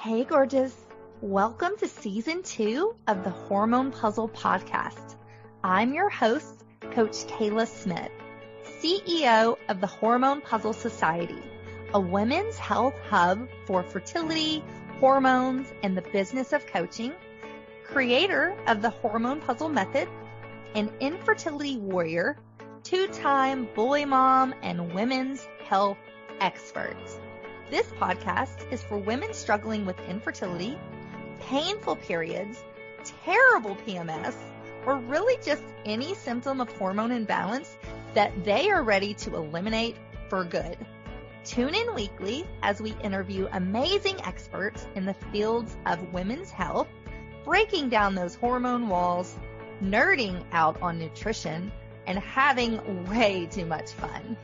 Hey, gorgeous. Welcome to Season 2 of the Hormone P.U.Z.Z.L.E Podcast. I'm your host, Coach Kayla Smith, CEO of the Hormone P.U.Z.L.E Society, a women's health hub for fertility, hormones, and the business of coaching, creator of the Hormone P.U.Z.L.E method, an infertility warrior, two-time boy mom, and women's health expert. This podcast is for women struggling with infertility, painful periods, terrible PMS, or really just any symptom of hormone imbalance that they are ready to eliminate for good. Tune in weekly as we interview amazing experts in the fields of women's health, breaking down those hormone walls, nerding out on nutrition, and having way too much fun.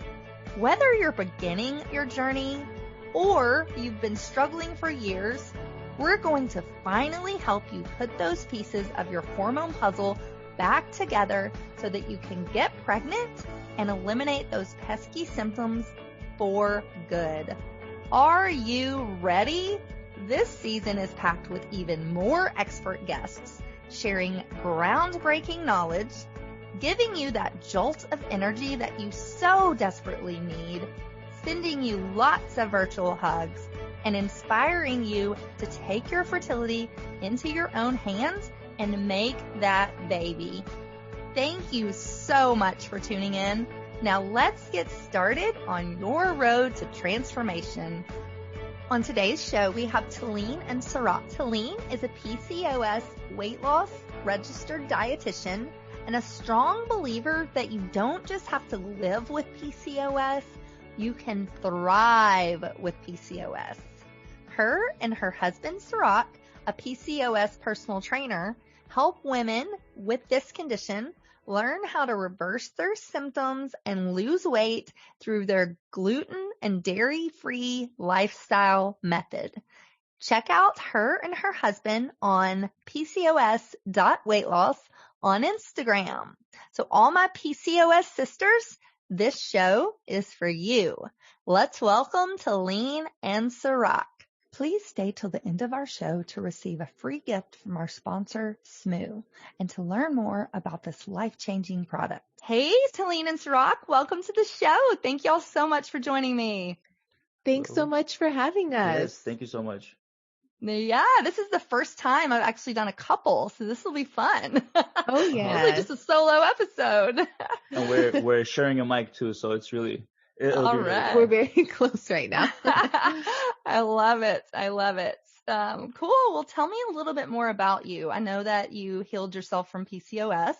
Whether you're beginning your journey or you've been struggling for years, we're going to finally help you put those pieces of your hormone puzzle back together so that you can get pregnant and eliminate those pesky symptoms for good. Are you ready? This season is packed with even more expert guests sharing groundbreaking knowledge, giving you that jolt of energy that you so desperately need, sending you lots of virtual hugs, and inspiring you to take your fertility into your own hands and make that baby. Thank you so much for tuning in. Now let's get started on your road to transformation. On today's show, we have Tallene and Sirak. Tallene is a PCOS weight loss registered dietitian and a strong believer that you don't just have to live with PCOS, you can thrive with PCOS. Her and her husband, Sirak, a PCOS personal trainer, help women with this condition learn how to reverse their symptoms and lose weight through their gluten and dairy-free lifestyle method. Check out her and her husband on PCOS.Weightloss on Instagram. So all my PCOS sisters, this show is for you. Let's welcome Tallene and Sirak. Please stay till the end of our show to receive a free gift from our sponsor, Smoo, and to learn more about this life-changing product. Hey, Tallene and Sirak, welcome to the show. Thank y'all so much for joining me. Thanks so much for having us. Yes, thank you so much. Yeah, this is the first time I've actually done a couple, so this will be fun. Oh yeah, it's just a solo episode. And we're sharing a mic too, so it's really all right. We're very close right now. I love it. Cool. Well, tell me a little bit more about you. I know that you healed yourself from PCOS,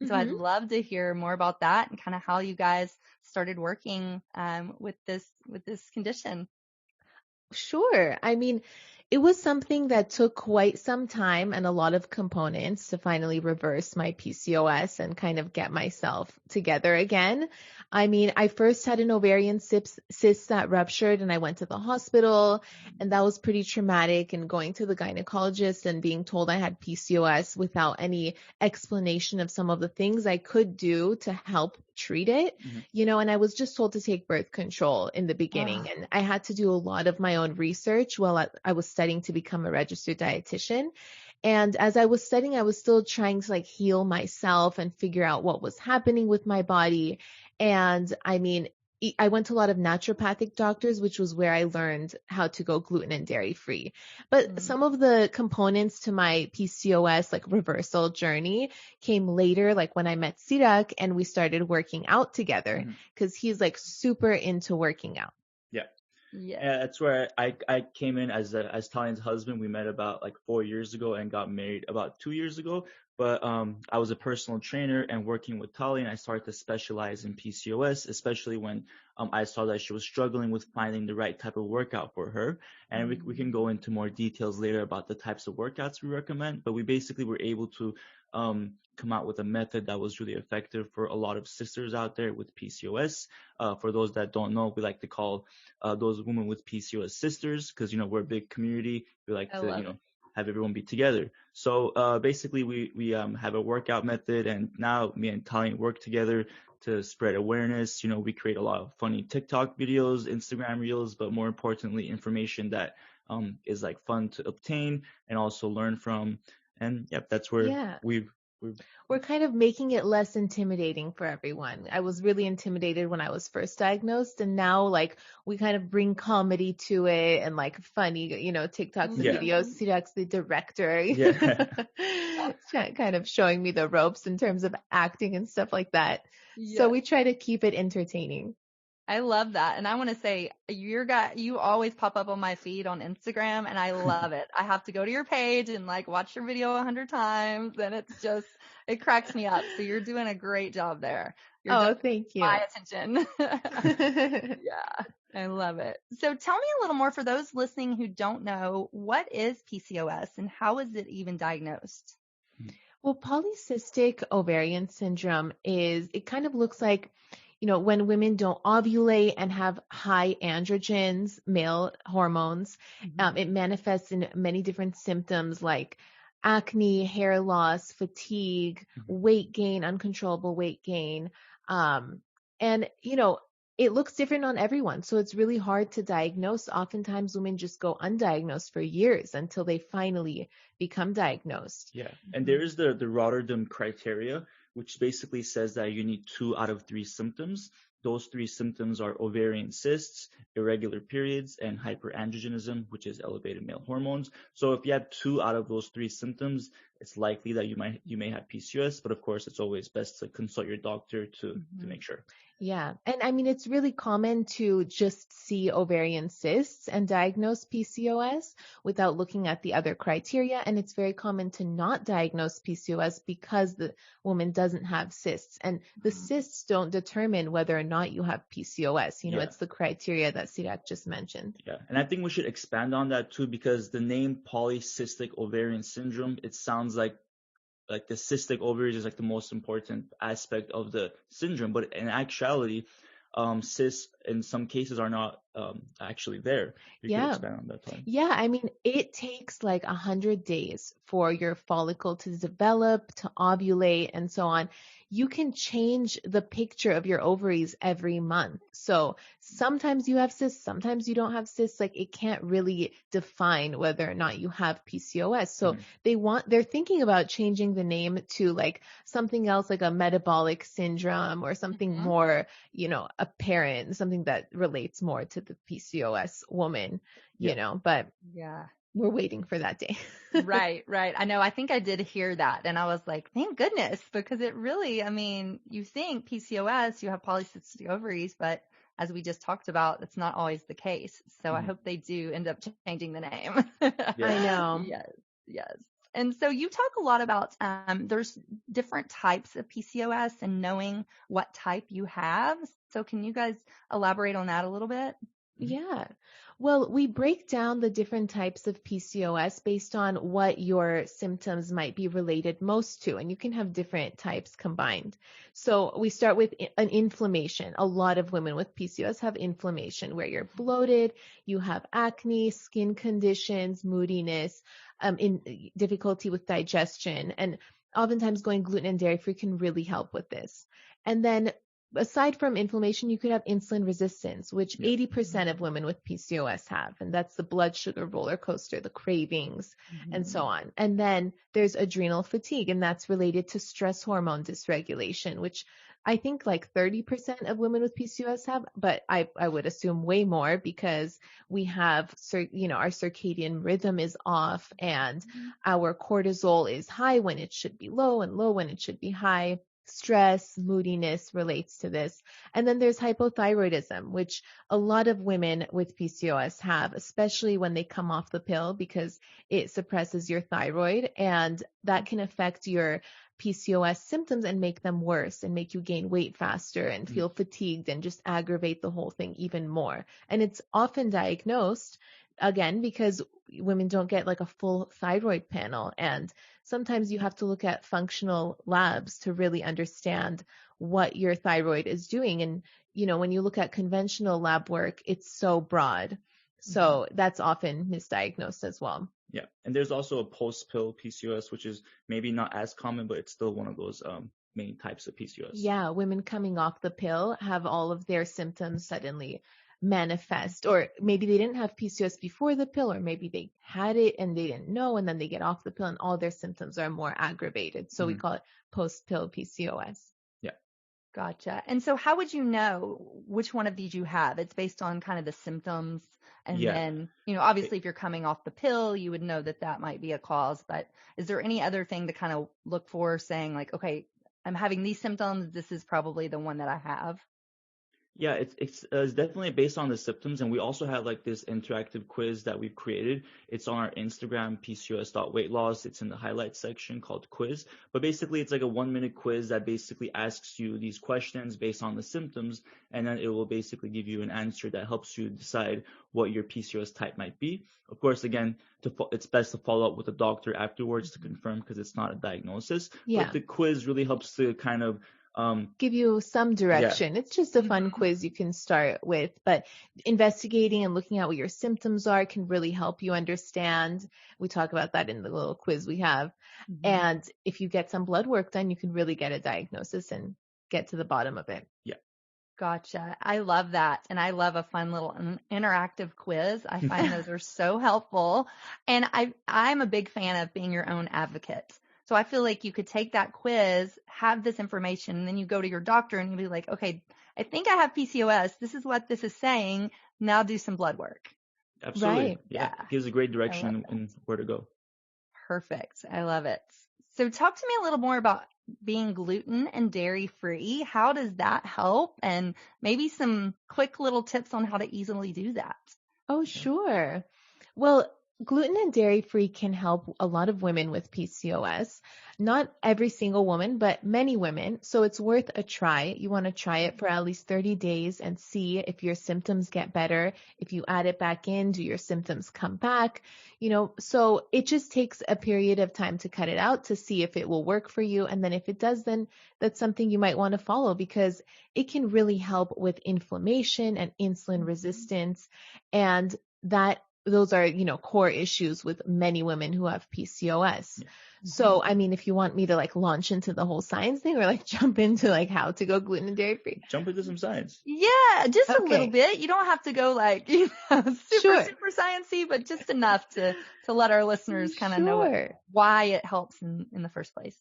so I'd love to hear more about that and kind of how you guys started working with this condition. Sure. I mean, it was something that took quite some time and a lot of components to finally reverse my PCOS and kind of get myself together again. I mean, I first had an ovarian cyst that ruptured and I went to the hospital, and that was pretty traumatic, and going to the gynecologist and being told I had PCOS without any explanation of some of the things I could do to help treat it, and I was just told to take birth control in the beginning. And I had to do a lot of my own research while I was studying to become a registered dietitian. And as I was studying, I was still trying to heal myself and figure out what was happening with my body. And I mean, I went to a lot of naturopathic doctors, which was where I learned how to go gluten and dairy free. But some of the components to my PCOS reversal journey came later, when I met Sirak and we started working out together, because he's super into working out. Yeah, that's where I came in as Tallene's husband. We met about 4 years ago and got married about 2 years ago. But I was a personal trainer, and working with Tallene, I started to specialize in PCOS, especially when I saw that she was struggling with finding the right type of workout for her. And we can go into more details later about the types of workouts we recommend. But we basically were able to come out with a method that was really effective for a lot of sisters out there with PCOS. For those that don't know, we like to call those women with PCOS sisters, because, we're a big community. We like to, have everyone be together. So basically we have a workout method, and now me and Tallene work together to spread awareness. We create a lot of funny TikTok videos, Instagram reels, but more importantly, information that is like fun to obtain and also learn from. And that's where we're kind of making it less intimidating for everyone. I was really intimidated when I was first diagnosed, and now like we kind of bring comedy to it and like funny, TikToks and videos. Sirak's the director, kind of showing me the ropes in terms of acting and stuff like that. Yeah. So we try to keep it entertaining. I love that. And I want to say you always pop up on my feed on Instagram, and I love it. I have to go to your page and like watch your video 100 times, and it cracks me up. So you're doing a great job there. Thank you. My attention. Yeah, I love it. So tell me a little more for those listening who don't know, what is PCOS and how is it even diagnosed? Well, polycystic ovarian syndrome it kind of looks like, when women don't ovulate and have high androgens, male hormones, it manifests in many different symptoms like acne, hair loss, fatigue, weight gain, uncontrollable weight gain. And it looks different on everyone. So it's really hard to diagnose. Oftentimes women just go undiagnosed for years until they finally become diagnosed. Yeah. And there is the Rotterdam criteria, which basically says that you need 2 out of 3 symptoms. Those 3 symptoms are ovarian cysts, irregular periods, and hyperandrogenism, which is elevated male hormones. So if you have 2 out of those 3 symptoms, it's likely that you may have PCOS, but of course it's always best to consult your doctor to make sure. Yeah. And I mean, it's really common to just see ovarian cysts and diagnose PCOS without looking at the other criteria. And it's very common to not diagnose PCOS because the woman doesn't have cysts. And the cysts don't determine whether or not you have PCOS. It's the criteria that Sirak just mentioned. Yeah. And I think we should expand on that too, because the name polycystic ovarian syndrome, it sounds like the cystic ovaries is like the most important aspect of the syndrome, but in actuality, cysts in some cases are not actually there. You can expand on that time. Yeah, I mean, it takes like 100 days for your follicle to develop, to ovulate, and so on. You can change the picture of your ovaries every month. So sometimes you have cysts, sometimes you don't have cysts. Like it can't really define whether or not you have PCOS. So they're thinking about changing the name to like something else, like a metabolic syndrome or something more, apparent, something that relates more to the PCOS woman, but we're waiting for that day. Right. I know. I think I did hear that. And I was like, thank goodness, because it really, I mean, you think PCOS, you have polycystic ovaries, but as we just talked about, that's not always the case. So I hope they do end up changing the name. I know. Yes. And so you talk a lot about, there's different types of PCOS and knowing what type you have. So can you guys elaborate on that a little bit? Yeah. Well, we break down the different types of PCOS based on what your symptoms might be related most to, and you can have different types combined. So we start with an inflammation. A lot of women with PCOS have inflammation where you're bloated, you have acne, skin conditions, moodiness, difficulty with digestion, and oftentimes going gluten and dairy free can really help with this. And then aside from inflammation, you could have insulin resistance, which 80% of women with PCOS have. And that's the blood sugar roller coaster, the cravings, and so on. And then there's adrenal fatigue, and that's related to stress hormone dysregulation, which I think like 30% of women with PCOS have, but I would assume way more because we have, our circadian rhythm is off and our cortisol is high when it should be low and low when it should be high. Stress, moodiness relates to this. And then there's hypothyroidism, which a lot of women with PCOS have, especially when they come off the pill because it suppresses your thyroid, and that can affect your PCOS symptoms and make them worse and make you gain weight faster and feel fatigued and just aggravate the whole thing even more. And it's often diagnosed, again, because women don't get like a full thyroid panel, and sometimes you have to look at functional labs to really understand what your thyroid is doing. And, when you look at conventional lab work, it's so broad. So that's often misdiagnosed as well. Yeah. And there's also a post-pill PCOS, which is maybe not as common, but it's still one of those main types of PCOS. Yeah, women coming off the pill have all of their symptoms suddenly manifest, or maybe they didn't have PCOS before the pill, or maybe they had it and they didn't know, and then they get off the pill and all their symptoms are more aggravated. So we call it post-pill PCOS. Yeah. Gotcha. And so how would you know which one of these you have? It's based on kind of the symptoms. And then, obviously if you're coming off the pill, you would know that might be a cause, but is there any other thing to kind of look for saying like, okay, I'm having these symptoms. This is probably the one that I have. Yeah, it's definitely based on the symptoms, and we also have like this interactive quiz that we've created. It's on our Instagram, PCOS.Weightloss. It's in the highlights section called quiz. But basically, it's like a 1-minute quiz that basically asks you these questions based on the symptoms, and then it will basically give you an answer that helps you decide what your PCOS type might be. Of course, again, it's best to follow up with a doctor afterwards to confirm because it's not a diagnosis. Yeah. But the quiz really helps to kind of give you some direction. Yeah. It's just a fun quiz you can start with, but investigating and looking at what your symptoms are can really help you understand. We talk about that in the little quiz we have. And if you get some blood work done, you can really get a diagnosis and get to the bottom of it. Yeah. Gotcha. I love that. And I love a fun little interactive quiz. I find those are so helpful. And I'm a big fan of being your own advocate. So I feel like you could take that quiz, have this information, and then you go to your doctor and you'll be like, okay, I think I have PCOS. This is what this is saying. Now do some blood work. Absolutely. Right. Yeah. It gives a great direction in where to go. Perfect. I love it. So talk to me a little more about being gluten and dairy free. How does that help? And maybe some quick little tips on how to easily do that. Oh, sure. Well, gluten and dairy free can help a lot of women with PCOS. Not every single woman, but many women. So it's worth a try. You want to try it for at least 30 days and see if your symptoms get better. If you add it back in, do your symptoms come back? So it just takes a period of time to cut it out to see if it will work for you. And then if it does, then that's something you might want to follow because it can really help with inflammation and insulin resistance. And those are, core issues with many women who have PCOS. Yeah. So, I mean, if you want me to launch into the whole science thing or jump into how to go gluten and dairy free. Jump into some science. Yeah, just a little bit. You don't have to go super sciencey, but just enough to let our listeners kind of know why it helps in the first place.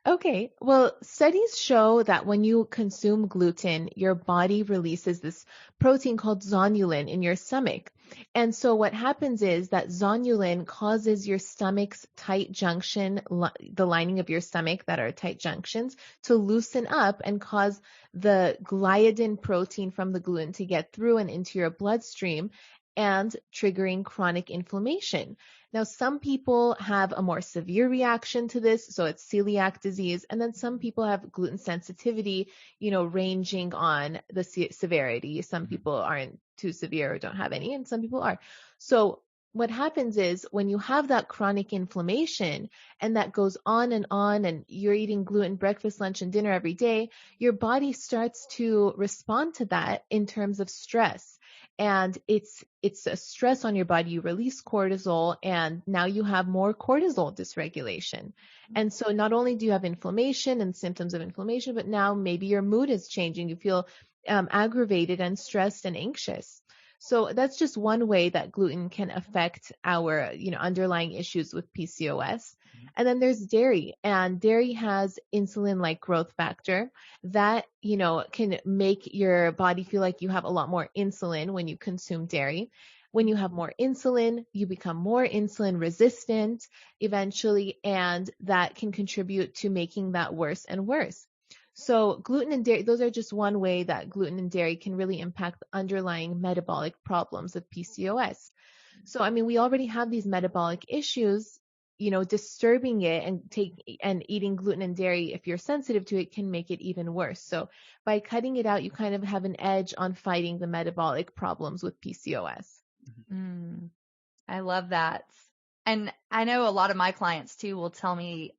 Okay. Well, studies show that when you consume gluten, your body releases this protein called zonulin in your stomach. And so what happens is that zonulin causes your stomach's tight junction, the lining of your stomach that are tight junctions, to loosen up and cause the gliadin protein from the gluten to get through and into your bloodstream and triggering chronic inflammation. Now, some people have a more severe reaction to this, so it's celiac disease, and then some people have gluten sensitivity, ranging on the severity. Some people aren't too severe or don't have any, and some people are. So what happens is when you have that chronic inflammation and that goes on and you're eating gluten breakfast, lunch, and dinner every day, your body starts to respond to that in terms of stress. And it's a stress on your body. You release cortisol and now you have more cortisol dysregulation. And so not only do you have inflammation and symptoms of inflammation, but now maybe your mood is changing. You feel aggravated and stressed and anxious. So that's just one way that gluten can affect our, underlying issues with PCOS. And then there's dairy, and dairy has insulin-like growth factor that, can make your body feel like you have a lot more insulin when you consume dairy. When you have more insulin, you become more insulin resistant eventually, and that can contribute to making that worse and worse. So gluten and dairy, those are just one way that gluten and dairy can really impact the underlying metabolic problems of PCOS. So, I mean, we already have these metabolic issues, disturbing it and eating gluten and dairy, if you're sensitive to it, can make it even worse. So by cutting it out, you kind of have an edge on fighting the metabolic problems with PCOS. I love that. And I know a lot of my clients too will tell me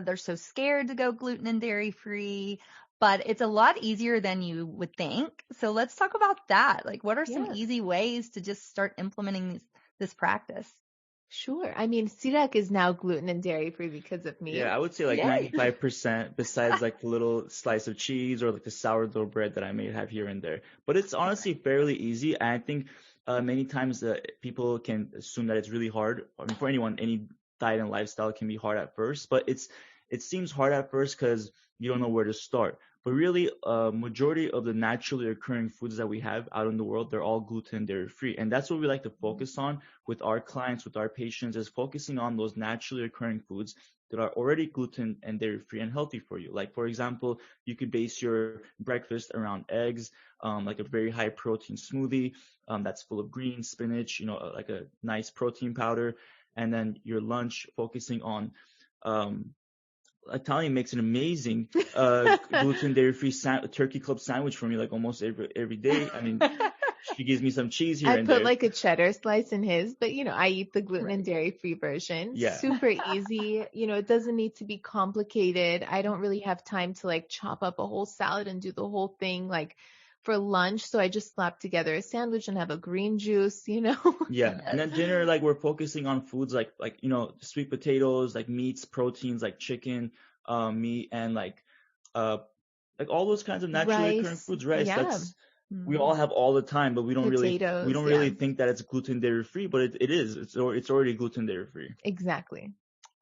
they're so scared to go gluten and dairy free, but it's a lot easier than you would think. So let's talk about that. What are some easy ways to just start implementing this practice? Sure. I mean, Sirak is now gluten and dairy free because of me. Yeah, I would say like Yay. 95% besides like the little slice of cheese or like the sourdough bread that I may have here and there. But it's honestly fairly easy. And I think many times people can assume that it's really hard. I mean, for anyone, any diet and lifestyle can be hard at first, but it seems hard at first because you don't know where to start. But really, majority of the naturally occurring foods that we have out in the world, they're all gluten and dairy free. And that's what we like to focus on with our clients, with our patients, is focusing on those naturally occurring foods that are already gluten and dairy free and healthy for you. Like, for example, you could base your breakfast around eggs, like a very high protein smoothie that's full of greens, spinach, like a nice protein powder. And then your lunch focusing on Tallene makes an amazing gluten dairy-free turkey club sandwich for me, like almost every day. I mean, she gives me some cheese here and there. I put like a cheddar slice in his, but I eat the gluten and dairy-free version. Yeah. Super easy. It doesn't need to be complicated. I don't really have time to like chop up a whole salad and do the whole thing like for lunch. So I just slap together a sandwich and have a green juice, Yeah. And then dinner, like we're focusing on foods like sweet potatoes, like meats, proteins, like chicken, meat, and like all those kinds of naturally occurring foods, rice. Yeah. We all have all the time, but we don't Potatoes, really think that it's gluten dairy free, but it is. It's already gluten dairy free. Exactly.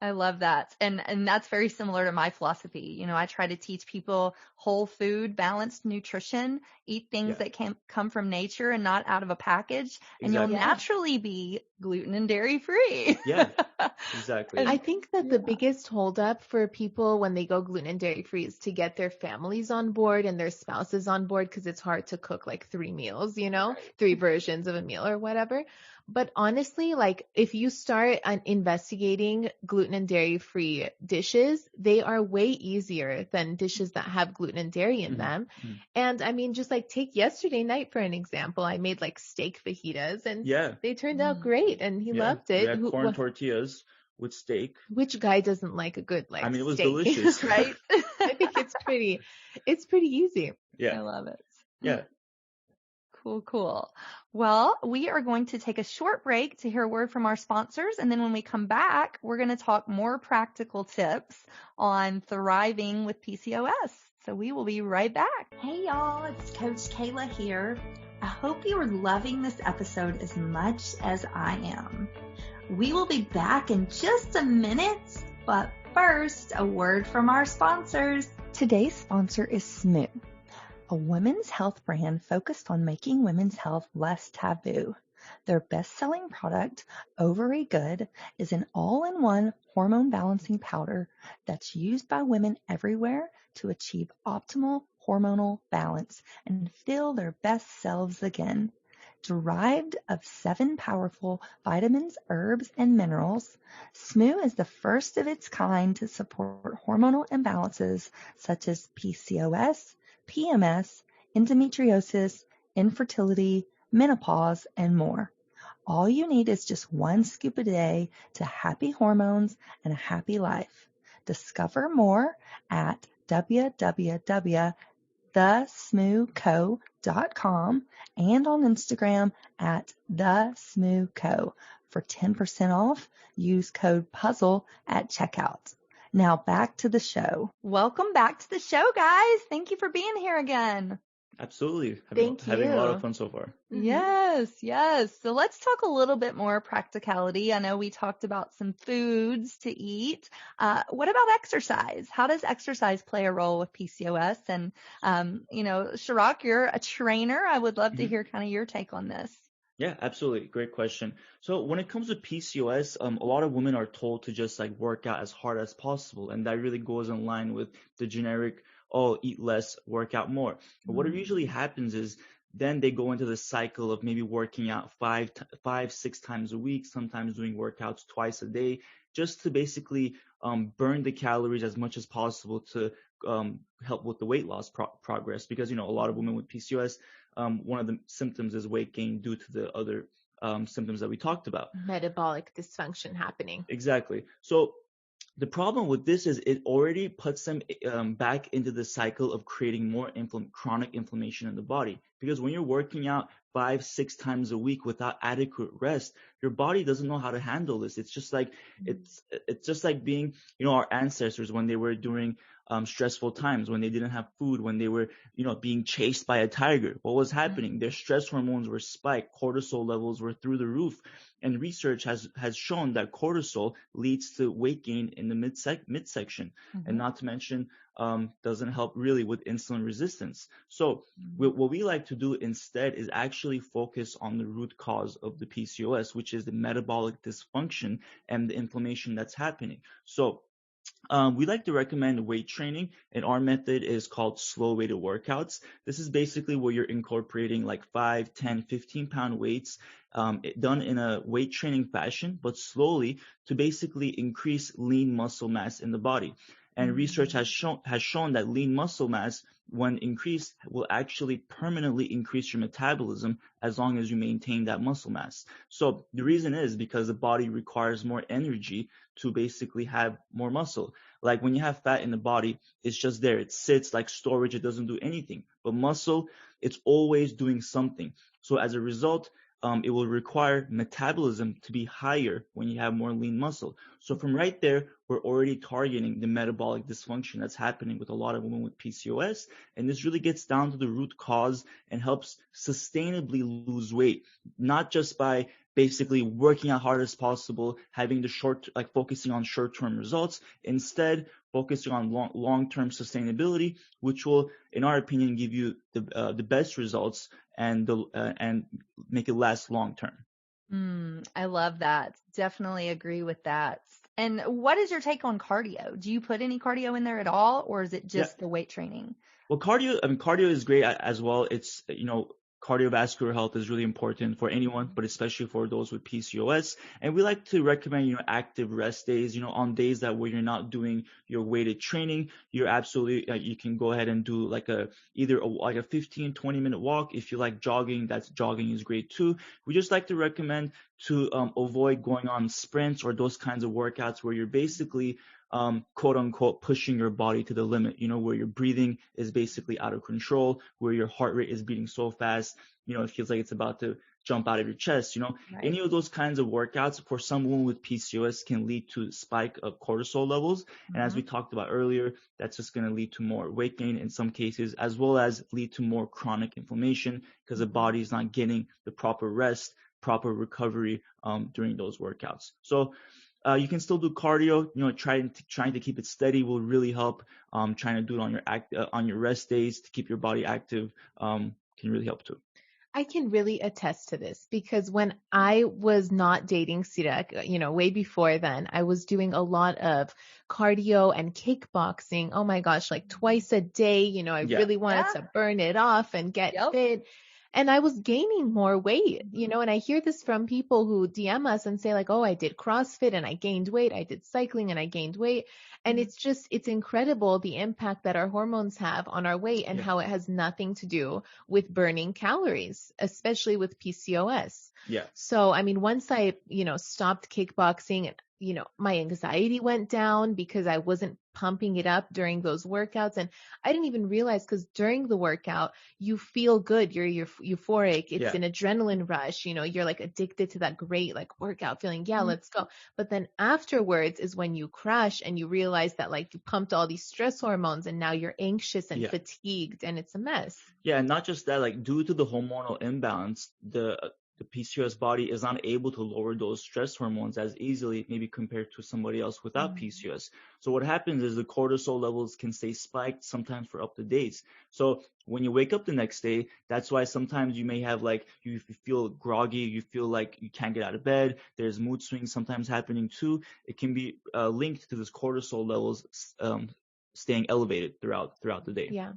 I love that. And that's very similar to my philosophy. I try to teach people whole food, balanced nutrition, eat things that can come from nature and not out of a package. And you'll naturally be gluten and dairy free. Yeah, exactly. I think that the biggest holdup for people when they go gluten and dairy free is to get their families on board and their spouses on board, because it's hard to cook like 3 meals, 3 versions of a meal or whatever. But honestly, like if you start investigating gluten and dairy free dishes, they are way easier than dishes that have gluten and dairy in them. And I mean, just like take yesterday night for an example, I made like steak fajitas and they turned out great and he loved it. We had corn tortillas with steak. Which guy doesn't like a good like it was steak, delicious. right? I think it's pretty easy. Yeah. I love it. Yeah. Cool. Well, we are going to take a short break to hear a word from our sponsors. And then when we come back, we're going to talk more practical tips on thriving with PCOS. So we will be right back. Hey y'all, it's Coach Kayla here. I hope you are loving this episode as much as I am. We will be back in just a minute, but first, a word from our sponsors. Today's sponsor is Smoo, a women's health brand focused on making women's health less taboo. Their best-selling product, Ovary Good, is an all-in-one hormone balancing powder that's used by women everywhere to achieve optimal hormonal balance and feel their best selves again. Derived of 7 powerful vitamins, herbs, and minerals, Smoo is the first of its kind to support hormonal imbalances such as PCOS, PMS, endometriosis, infertility, menopause, and more. All you need is just 1 scoop a day to happy hormones and a happy life. Discover more at www.thesmooco.com and on Instagram at thesmooco. For 10% off, use code PUZZLE at checkout. Now back to the show. Welcome back to the show, guys. Thank you for being here again. Absolutely. Having a lot of fun so far. Yes. So let's talk a little bit more practicality. I know we talked about some foods to eat. What about exercise? How does exercise play a role with PCOS? And, Sirak, you're a trainer. I would love to hear kind of your take on this. Yeah, absolutely. Great question. So when it comes to PCOS, a lot of women are told to just like work out as hard as possible. And that really goes in line with the generic, eat less, work out more. But what usually happens is then they go into the cycle of maybe working out 5-6 times a week, sometimes doing workouts twice a day, just to basically burn the calories as much as possible to help with the weight loss progress. Because, a lot of women with PCOS, one of the symptoms is weight gain due to the other symptoms that we talked about. Metabolic dysfunction happening. Exactly. So the problem with this is it already puts them back into the cycle of creating more chronic inflammation in the body. Because when you're working out 5-6 times a week without adequate rest, your body doesn't know how to handle this. It's just like it's just like being, our ancestors when they were during stressful times, when they didn't have food, when they were, being chased by a tiger. What was happening? Their stress hormones were spiked, cortisol levels were through the roof, and research has shown that cortisol leads to weight gain in the midsection, and not to mention doesn't help really with insulin resistance. So what we like to do instead is actually focus on the root cause of the PCOS, which is the metabolic dysfunction and the inflammation that's happening. So we like to recommend weight training, and our method is called slow weighted workouts. This is basically where you're incorporating like 5, 10, 15-pound weights done in a weight training fashion, but slowly to basically increase lean muscle mass in the body. And research has shown that lean muscle mass, when increased, will actually permanently increase your metabolism as long as you maintain that muscle mass. So the reason is because the body requires more energy to basically have more muscle. Like when you have fat in the body, it's just there. It sits like storage. It doesn't do anything. But muscle, it's always doing something. So as a result, it will require metabolism to be higher when you have more lean muscle. So from right there, we're already targeting the metabolic dysfunction that's happening with a lot of women with PCOS. And this really gets down to the root cause and helps sustainably lose weight, not just by basically working as hard as possible, having the focusing on short-term results, instead focusing on long-term sustainability, which will, in our opinion, give you the best results and make it last long-term. I love that. Definitely agree with that. And what is your take on cardio? Do you put any cardio in there at all, or is it just the weight training? Well, cardio is great as well. It's, cardiovascular health is really important for anyone, but especially for those with PCOS. And we like to recommend, active rest days, on days that where you're not doing your weighted training, you're absolutely, you can go ahead and do either a 15, 20-minute walk. If you like jogging, jogging is great too. We just like to recommend to avoid going on sprints or those kinds of workouts where you're basically quote unquote pushing your body to the limit, where your breathing is basically out of control, where your heart rate is beating so fast, it feels like it's about to jump out of your chest, Right. Any of those kinds of workouts for someone with PCOS can lead to spike of cortisol levels. And as we talked about earlier, that's just going to lead to more weight gain in some cases, as well as lead to more chronic inflammation because the body is not getting the proper rest, proper recovery during those workouts. So you can still do cardio, trying to keep it steady will really help. Trying to do it on your rest days to keep your body active can really help too. I can really attest to this because when I was not dating Sirak, way before then, I was doing a lot of cardio and kickboxing. Oh my gosh, like twice a day, I really wanted to burn it off and get fit. And I was gaining more weight, and I hear this from people who DM us and say like, oh, I did CrossFit and I gained weight. I did cycling and I gained weight. And it's incredible the impact that our hormones have on our weight and how it has nothing to do with burning calories, especially with PCOS. Yeah. So, once I, stopped kickboxing, my anxiety went down because I wasn't pumping it up during those workouts. And I didn't even realize because during the workout, you feel good. You're euphoric. It's an adrenaline rush. You're like addicted to that great like workout feeling. Yeah, let's go. But then afterwards is when you crash and you realize that like you pumped all these stress hormones and now you're anxious and fatigued and it's a mess. Yeah. And not just that, like due to the hormonal imbalance, the PCOS body is not able to lower those stress hormones as easily, maybe compared to somebody else without PCOS. So what happens is the cortisol levels can stay spiked sometimes for up to days. So when you wake up the next day, that's why sometimes you may have like, you feel groggy, you feel like you can't get out of bed. There's mood swings sometimes happening too. It can be linked to this cortisol levels staying elevated throughout the day. Yeah.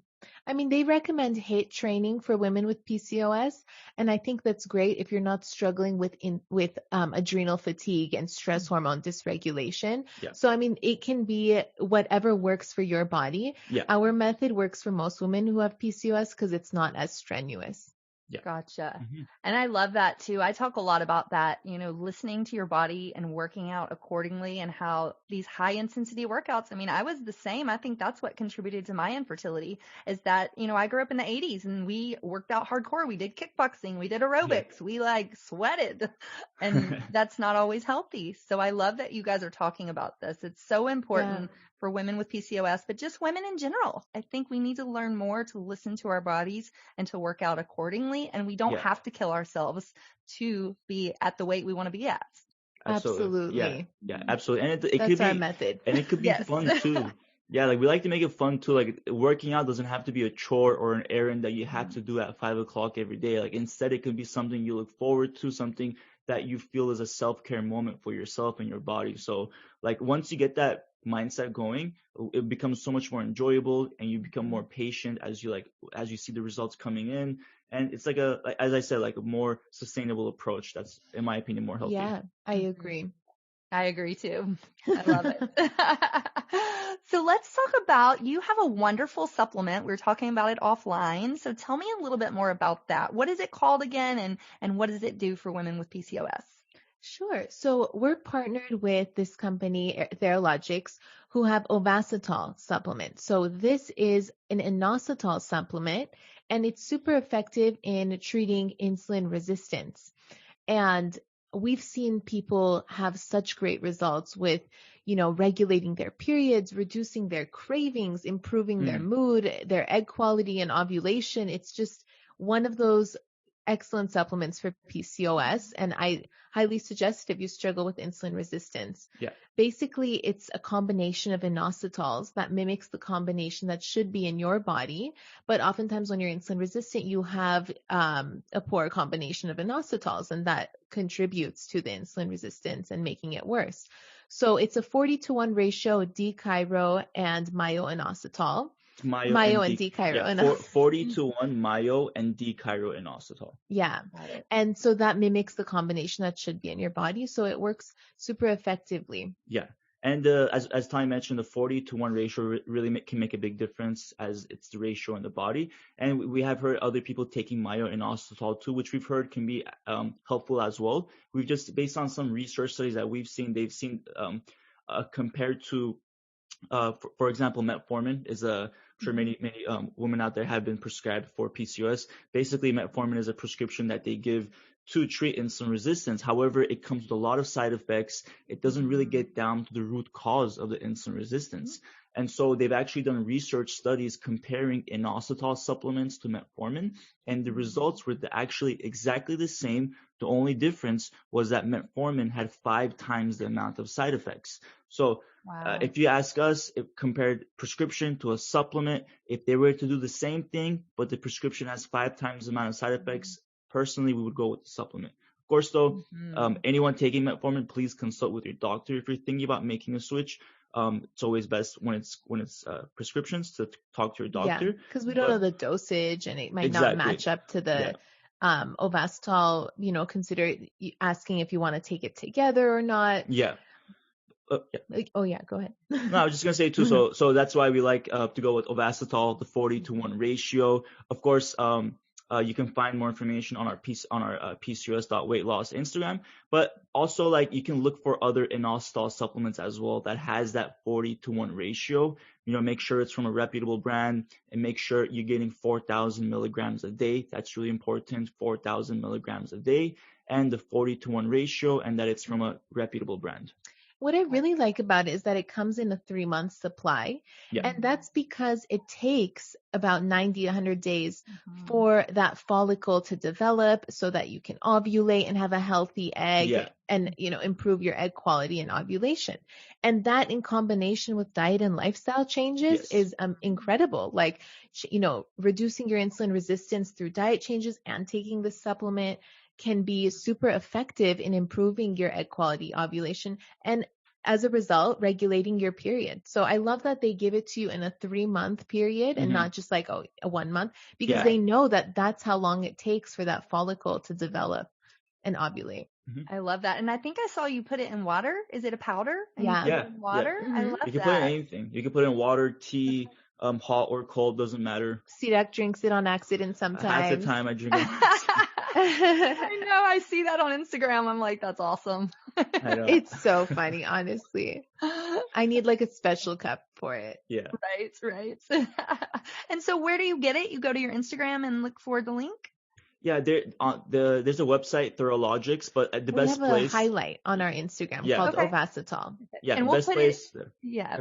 They recommend HIIT training for women with PCOS, and I think that's great if you're not struggling with adrenal fatigue and stress hormone dysregulation. Yeah. So, it can be whatever works for your body. Yeah. Our method works for most women who have PCOS because it's not as strenuous. Yeah. Gotcha. And I love that too. I talk a lot about that, listening to your body and working out accordingly, and how these high intensity workouts, I mean, I was the same. I think that's what contributed to my infertility, is that, I grew up in the 80s and we worked out hardcore. We did kickboxing, we did aerobics, we like sweated, and that's not always healthy. So I love that you guys are talking about this. It's so important for women with PCOS, but just women in general. I think we need to learn more to listen to our bodies and to work out accordingly. And we don't have to kill ourselves to be at the weight we want to be at. Absolutely. Yeah, absolutely. And it that's could be our method. And it could be fun too. Yeah, like we like to make it fun too. Like working out doesn't have to be a chore or an errand that you have to do at 5 o'clock every day. Like instead, it could be something you look forward to, something that you feel is a self-care moment for yourself and your body. So like once you get that mindset going, it becomes so much more enjoyable, and you become more patient as you see the results coming in. And it's as I said, like a more sustainable approach. That's, in my opinion, more healthy. Yeah, I agree. I agree too. I love it. So let's talk about, you have a wonderful supplement. We were talking about it offline. So tell me a little bit more about that. What is it called again? And what does it do for women with PCOS? Sure. So we're partnered with this company, Theralogics, who have Ovasitol supplement. So this is an inositol supplement, and it's super effective in treating insulin resistance. And we've seen people have such great results with, regulating their periods, reducing their cravings, improving their mood, their egg quality and ovulation. It's just one of those excellent supplements for PCOS, and I highly suggest if you struggle with insulin resistance. Yeah. Basically, it's a combination of inositols that mimics the combination that should be in your body, but oftentimes when you're insulin resistant, you have a poor combination of inositols, and that contributes to the insulin resistance and making it worse. So it's a 40-to-1 ratio D-chiro and myo-inositol. Myo and D-chiro. Yeah, 40-to-1 myo and D-chiro inositol. Yeah. And so that mimics the combination that should be in your body. So it works super effectively. Yeah. And as Tallene mentioned, the 40-to-1 ratio really can make a big difference, as it's the ratio in the body. And we have heard other people taking myo inositol too, which we've heard can be helpful as well. We've just, based on some research studies that we've seen, they've seen compared to, for example, metformin is I'm sure many women out there have been prescribed for PCOS. Basically, metformin is a prescription that they give to treat insulin resistance. However, it comes with a lot of side effects. It doesn't really get down to the root cause of the insulin resistance. And so they've actually done research studies comparing inositol supplements to metformin, and the results were actually exactly the same. The only difference was that metformin had 5 times the amount of side effects. So if you ask us, if compared prescription to a supplement, if they were to do the same thing, but the prescription has 5 times the amount of side effects, personally, we would go with the supplement. Of course, though, anyone taking metformin, please consult with your doctor if you're thinking about making a switch. It's always best when it's prescriptions to talk to your doctor. Yeah, because we don't know the dosage, and it might not match up to the Ovasitol. Consider asking if you want to take it together or not. Yeah. Go ahead. No, I was just gonna say too. So that's why we like to go with Ovasitol, the 40-to-1 ratio. Of course, you can find more information on our PCOS.Weightloss Instagram, but also you can look for other inositol supplements as well that has that 40-to-1 ratio. Make sure it's from a reputable brand, and make sure you're getting 4,000 milligrams a day. That's really important, 4,000 milligrams a day, and the 40-to-1 ratio, and that it's from a reputable brand. What I really like about it is that it comes in a 3-month supply. Yeah. And that's because it takes about 90 to 100 days for that follicle to develop so that you can ovulate and have a healthy egg and, improve your egg quality and ovulation. And that in combination with diet and lifestyle changes is incredible. Reducing your insulin resistance through diet changes and taking the supplement can be super effective in improving your egg quality, ovulation, and as a result, regulating your period. So I love that they give it to you in a 3-month period and not just a 1 month, because they know that that's how long it takes for that follicle to develop and ovulate. I love that. And I think I saw you put it in water. Is it a powder? And Yeah. you put it in water? I love that. You can put it in anything. You can put it in water, tea, hot or cold, doesn't matter. Sirak drinks it on accident sometimes. Half the time I drink it. I know. I see that on Instagram. I'm like, that's awesome. I know. It's so funny, honestly. I need like a special cup for it. Yeah. Right. And so where do you get it? You go to your Instagram and look for the link? Yeah, there's a website, Thorologics, but the best place. We have a highlight on our Instagram called P.U.Z.Z.L.E. Yeah, and the best place.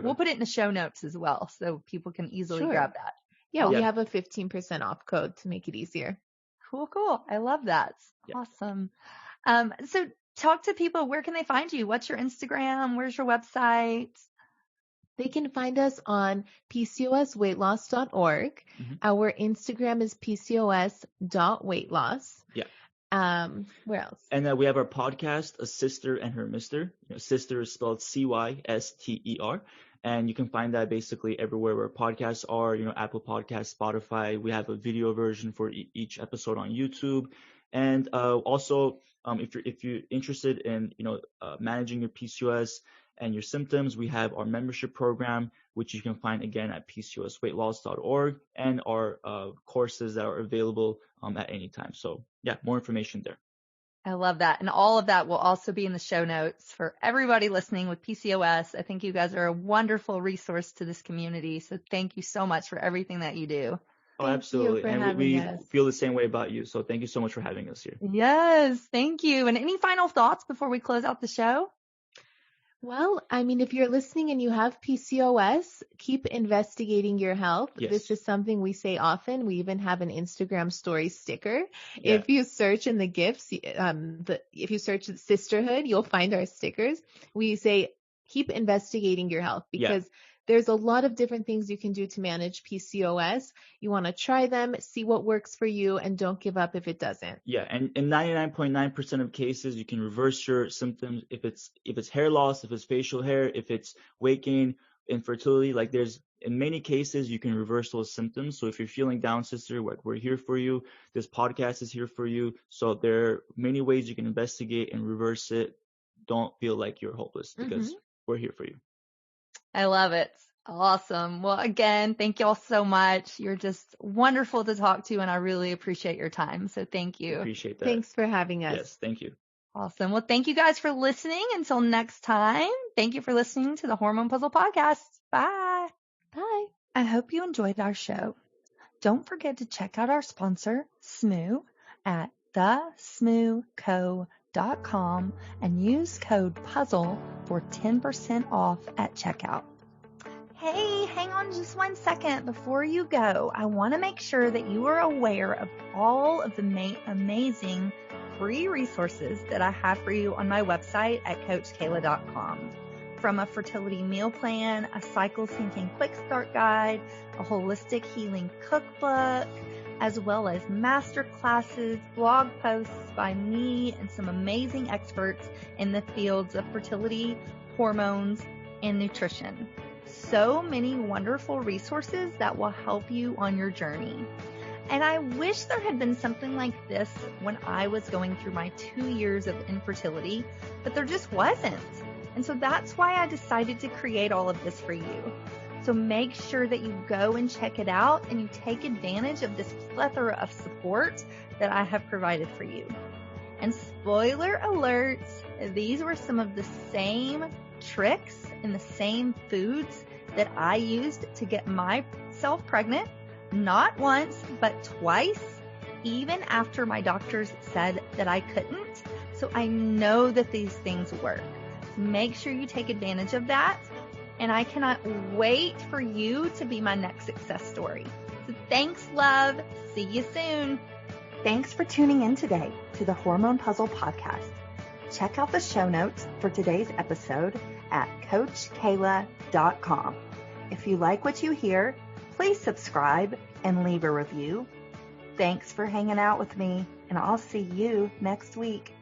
We'll put it in the show notes as well, so people can easily grab that. Yeah, we have a 15% off code to make it easier. Cool. I love that. Yeah. Awesome. So talk to people. Where can they find you? What's your Instagram? Where's your website? They can find us on PCOSweightloss.org. Mm-hmm. Our Instagram is PCOS.Weightloss. Yeah. Where else? And we have our podcast, A Sister and Her Mister. Sister is spelled Cyster. And you can find that basically everywhere where podcasts are, Apple Podcasts, Spotify. We have a video version for each episode on YouTube. And also, if you're interested in, managing your PCOS and your symptoms, we have our membership program, which you can find again at PCOSweightloss.org, and our courses that are available at any time. So yeah, more information there. I love that. And all of that will also be in the show notes for everybody listening with PCOS. I think you guys are a wonderful resource to this community. So thank you so much for everything that you do. Oh, absolutely. And we feel the same way about you. So thank you so much for having us here. Yes, thank you. And any final thoughts before we close out the show? Well, I mean, if you're listening and you have PCOS, keep investigating your health. Yes. This is something we say often. We even have an Instagram story sticker. Yeah. If you search in the gifts, if you search sisterhood, you'll find our stickers. We say, keep investigating your health because there's a lot of different things you can do to manage PCOS. You want to try them, see what works for you, and don't give up if it doesn't. Yeah, and in 99.9% of cases, you can reverse your symptoms if it's hair loss, if it's facial hair, if it's weight gain, infertility. Like in many cases, you can reverse those symptoms. So if you're feeling down, sister, we're here for you. This podcast is here for you. So there are many ways you can investigate and reverse it. Don't feel like you're hopeless because we're here for you. I love it. Awesome. Well, again, thank you all so much. You're just wonderful to talk to, and I really appreciate your time. So thank you. Appreciate that. Thanks for having us. Yes, thank you. Awesome. Well, thank you guys for listening. Until next time, thank you for listening to the Hormone P.U.Z.Z.L.E Podcast. Bye. Bye. I hope you enjoyed our show. Don't forget to check out our sponsor, SMOO, at thesmooco.com and use code PUZZLE for 10% off at checkout. Hey, hang on just 1 second before you go. I want to make sure that you are aware of all of the amazing free resources that I have for you on my website at CoachKayla.com. From a fertility meal plan, a cycle syncing quick start guide, a holistic healing cookbook, as well as master classes, blog posts by me and some amazing experts in the fields of fertility, hormones, and nutrition. So many wonderful resources that will help you on your journey. And I wish there had been something like this when I was going through my 2 years of infertility, but there just wasn't. And so that's why I decided to create all of this for you. So make sure that you go and check it out and you take advantage of this plethora of support that I have provided for you. And spoiler alert, these were some of the same tricks and the same foods that I used to get myself pregnant, not once, but twice, even after my doctors said that I couldn't. So I know that these things work. Make sure you take advantage of that. And I cannot wait for you to be my next success story. So thanks, love. See you soon. Thanks for tuning in today to the Hormone P.U.Z.Z.L.E Podcast. Check out the show notes for today's episode at CoachKayla.com. If you like what you hear, please subscribe and leave a review. Thanks for hanging out with me, and I'll see you next week.